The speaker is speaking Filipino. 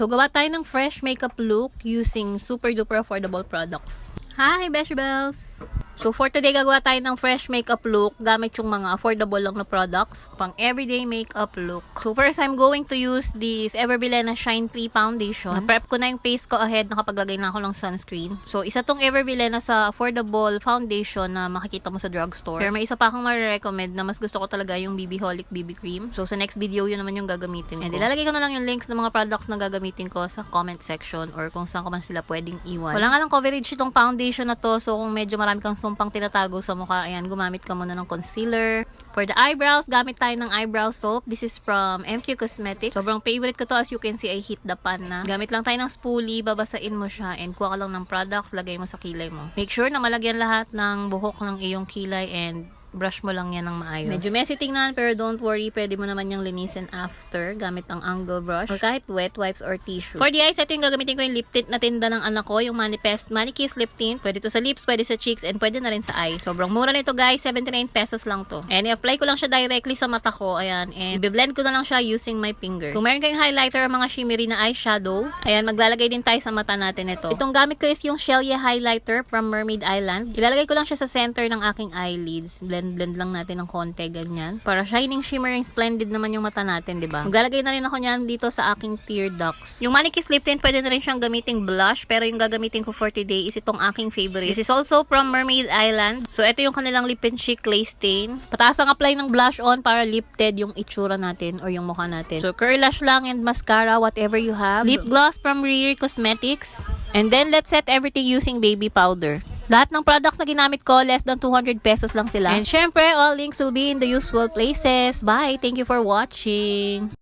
So, gawa tayo ng fresh makeup look using super duper affordable products. Hi, Besh Bells! So, for today, gagawa tayo ng fresh makeup look gamit yung mga affordable lang na products pang everyday makeup look. So, first, I'm going to use this Everbilena Shine 3 Foundation. Na-prep ko na yung face ko ahead, nakapaglagay na ako ng sunscreen. So, isa tong Everbilena sa affordable foundation na makikita mo sa drugstore. Pero may isa pa akong ma-recommend na mas gusto ko talaga yung BBholic BB Cream. So, sa next video, yun naman yung gagamitin ko. And ilalagay ko na lang yung links ng mga products na gagamitin ko sa comment section or kung saan ko man sila pwedeng iwan. Wala nga lang coverage itong foundation na to. So, kung medyo marami kang sumpang tinatago sa mukha, ayan, gumamit ka muna ng concealer. For the eyebrows, gamit tayo ng eyebrow soap. This is from MQ Cosmetics. Sobrang favorite ko to. As you can see, I hit the pan na. Gamit lang tayo ng spoolie, babasain mo siya, and kuha ka lang ng products, lagay mo sa kilay mo. Make sure na malagyan lahat ng buhok ng iyong kilay and brush mo lang yan ng maayos. Medyo messy tingnan, pero don't worry, pwede mo naman yung linisin after gamit ang angle brush or kahit wet wipes or tissue. For the eyes, ito yung gagamitin ko yung lip tint na tinda ng anak ko, yung Manifest Manikiss Lip Tint. Pwede to sa lips, pwede sa cheeks, and pwede na rin sa eyes. Sobrang mura nito guys, 79 pesos lang to. And i-apply ko lang siya directly sa mata ko, ayan, and i-blend ko na lang siya using my finger. Kung meron kayong highlighter o mga shimmery na eyeshadow, ayan, maglalagay din tayo sa mata natin ito. Itong gamit ko is yung Shelia highlighter from Mermaid Island. Ilalagay ko lang siya sa center ng aking eyelids. Blend lang natin ng konti, ganyan. Para shining, shimmering, splendid naman yung mata natin, di ba? Maglalagay na rin ako niyan dito sa aking tear ducts. Yung Manikiss Lip Tint, pwede na rin siyang gamiting blush, pero yung gagamitin ko for today is itong aking favorite. This is also from Mermaid Island. So, ito yung kanilang Lip and Cheek Clay Stain. Pataas ang apply ng blush on para lifted yung itsura natin or yung mukha natin. So, curl lash lang and mascara, whatever you have. Lip gloss from Riri Cosmetics. And then, let's set everything using baby powder. Lahat ng products na ginamit ko, less than 200 pesos lang sila. And syempre, all links will be in the usual places. Bye! Thank you for watching!